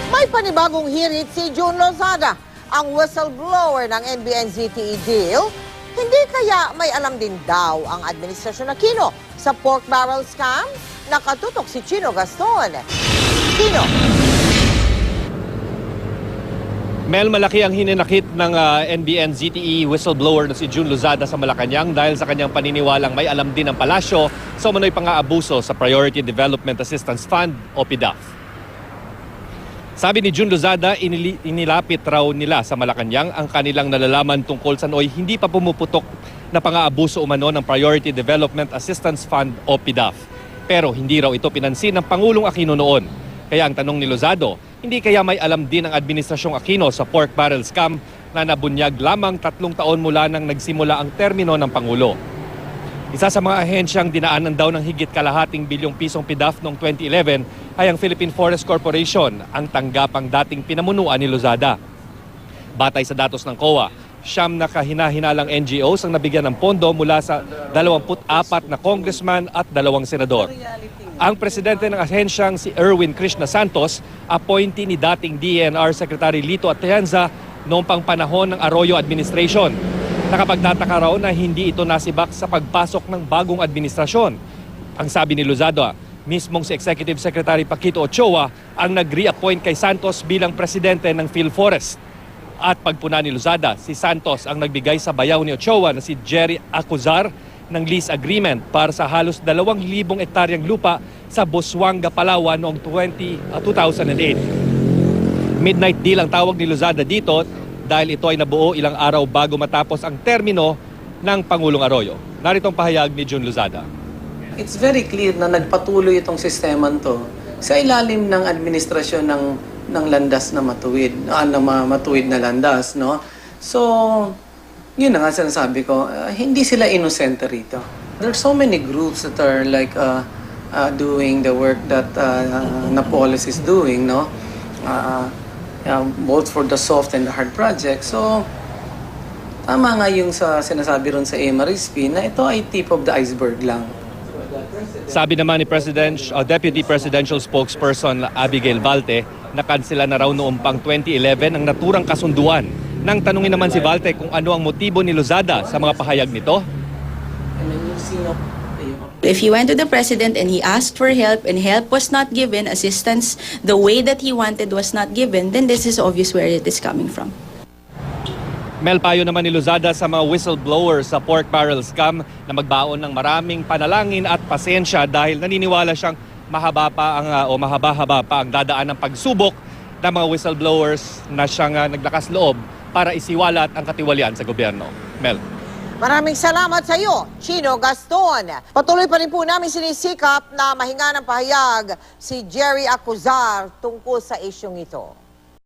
May panibagong hirit si June Lozada, ang whistleblower ng NBN-ZTE deal. Hindi kaya may alam din daw ang Administrasyon Aquino sa pork barrel scam? Nakatutok si Chino Gaston. Chino. Mel, malaki ang hininakit ng NBN-ZTE whistleblower na si June Lozada sa Malacanang dahil sa kanyang paniniwalang may alam din ang palasyo sa umano'y pang-aabuso sa Priority Development Assistance Fund o PDAF. Sabi ni June Lozada, inilapit raw nila sa Malacanang ang kanilang nalalaman tungkol sa nooy hindi pa pumuputok na pang-aabuso umano ng Priority Development Assistance Fund o PDAF. Pero hindi raw ito pinansin ng Pangulong Aquino noon. Kaya ang tanong ni Lozado, hindi kaya may alam din ang Administrasyong Aquino sa pork barrel scam na nabunyag lamang 3 taon mula nang nagsimula ang termino ng Pangulo. Isa sa mga ahensyang dinaanan daw ng higit kalahating bilyong pisong PDAF noong 2011 ay ang Philippine Forest Corporation, ang tanggapang dating pinamunuan ni Lozada. Batay sa datos ng COA, 9 na kahina-hinalang NGOs ang nabigyan ng pondo mula sa 24 na congressman at 2 senador. Ang presidente ng ahensyang si Erwin Krishna Santos, appointee ni dating DENR Secretary Lito Atienza noong pang panahon ng Arroyo Administration. Nakapagtataka raw na hindi ito nasibak sa pagpasok ng bagong administrasyon. Ang sabi ni Lozada, mismong si Executive Secretary Paquito Ochoa ang nag-reappoint kay Santos bilang presidente ng PhilForest. At pagpuna ni Lozada, si Santos ang nagbigay sa bayaw ni Ochoa na si Jerry Acuzar ng lease agreement para sa halos 2,000 hektaryang lupa sa Busuanga, Palawan noong 2008. Midnight deal ang tawag ni Lozada dito dahil ito ay nabuo ilang araw bago matapos ang termino ng Pangulong Arroyo. Narito ang pahayag ni June Lozada. It's very clear na nagpatuloy itong sistema to sa ilalim ng administrasyon ng landas na matuwid, matuwid na landas, no? So, yun na nga sinasabi ko, hindi sila inosente rito. There are so many groups that are like doing the work that Napoles is doing, no? Both for the soft and the hard project. So, tama nga yung sa sinasabi ron sa MRSP na ito ay tip of the iceberg lang. Sabi naman ni Deputy Presidential Spokesperson Abigail Valte, nakansela na raw noong pang 2011 ang naturang kasunduan. Nang tanungin naman si Valte kung ano ang motibo ni Lozada sa mga pahayag nito. If he went to the president and he asked for help and help was not given, assistance the way that he wanted was not given, then this is obvious where it is coming from. Mel, payo naman ni Lozada sa mga whistleblowers sa pork barrel scam na magbaon ng maraming panalangin at pasensya dahil naniniwala siyang mahaba-haba pa ang dadaan ng pagsubok ng mga whistleblowers na siyang naglakas loob para isiwalat ang katiwalian sa gobyerno. Mel. Maraming salamat sa iyo, Chino Gaston. Patuloy pa rin po namin sinisikap na mahinga ng pahayag si Jerry Acuzar tungkol sa isyong ito.